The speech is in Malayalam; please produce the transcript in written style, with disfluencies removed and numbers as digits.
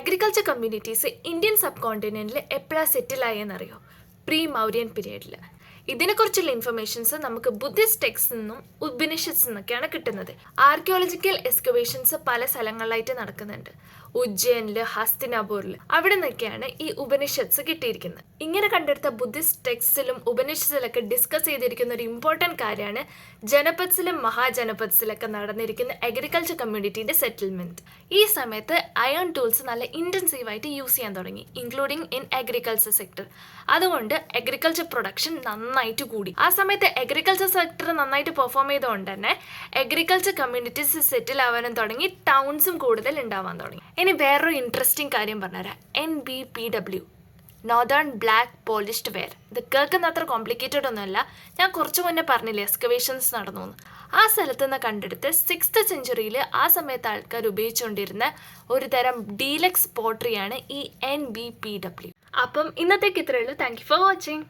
അഗ്രികൾച്ചർ കമ്മ്യൂണിറ്റീസ് ഇന്ത്യൻ സബ് കോണ്ടിനെന്റിൽ എപ്പോഴാണ് സെറ്റിലായെന്നറിയോ? പ്രീ മൗര്യൻ പീരീഡിൽ. ഇതിനെക്കുറിച്ചുള്ള ഇൻഫർമേഷൻസ് നമുക്ക് ബുദ്ധിസ്റ്റ് ടെക്സ്റ്റ് നിന്നും ഉപനിഷത്സ് നിന്നൊക്കെയാണ് കിട്ടുന്നത്. ആർക്കിയോളജിക്കൽ എക്സ്കവേഷൻസ് പല സ്ഥലങ്ങളിലായിട്ട് നടക്കുന്നുണ്ട്. ഉജ്ജയിനിൽ, ഹസ്തിനാപൂരിൽ, അവിടെ നിന്നൊക്കെയാണ് ഈ ഉപനിഷത്സ് കിട്ടിയിരിക്കുന്നത്. ഇങ്ങനെ കണ്ടെടുത്ത ബുദ്ധിസ്റ്റ് ടെക്സ്റ്റിലും ഉപനിഷത്തിലൊക്കെ ഡിസ്കസ് ചെയ്തിരിക്കുന്ന ഒരു ഇമ്പോർട്ടൻറ്റ് കാര്യമാണ് ജനപദ്സിലും മഹാജനപദ്സിലൊക്കെ നടന്നിരിക്കുന്ന അഗ്രികൾച്ചർ കമ്മ്യൂണിറ്റീൻ്റെ സെറ്റിൽമെൻറ്റ്. ഈ സമയത്ത് അയൺ ടൂൾസ് നല്ല ഇൻറ്റൻസീവായിട്ട് യൂസ് ചെയ്യാൻ തുടങ്ങി, ഇൻക്ലൂഡിങ് ഇൻ അഗ്രികൾച്ചർ സെക്ടർ. അതുകൊണ്ട് അഗ്രികൾച്ചർ പ്രൊഡക്ഷൻ നന്നായിട്ട് കൂടി. ആ സമയത്ത് അഗ്രികൾച്ചർ സെക്ടർ നന്നായിട്ട് പെർഫോം ചെയ്തുകൊണ്ട് തന്നെ അഗ്രികൾച്ചർ കമ്മ്യൂണിറ്റീസ് സെറ്റിൽ ആവാനും തുടങ്ങി, ടൗൺസും കൂടുതൽ ഉണ്ടാവാൻ തുടങ്ങി. ഇനി വേറൊരു ഇൻട്രസ്റ്റിംഗ് കാര്യം പറഞ്ഞുതരാം. NBPW, northern black polished ware. ഇത് കേൾക്കുന്ന അത്ര കോംപ്ലിക്കേറ്റഡ് ഒന്നുമല്ല. ഞാൻ കുറച്ചു മുന്നേ പറഞ്ഞില്ലേ എക്സ്കവേഷൻസ് നടന്നു എന്ന്. ആ സ്ഥലത്ത് നിന്ന് കണ്ടെടുത്ത് 6th സെഞ്ച്വറിയിൽ ആ സമയത്ത് ആൾക്കാർ ഉപയോഗിച്ചുകൊണ്ടിരുന്ന ഒരു തരം ഡീലക്സ് പോട്ടറിയാണ് ഈ NBPW. അപ്പം ഇന്നത്തേക്ക് ഇത്രയേ ഉള്ളൂ. Thank you for watching.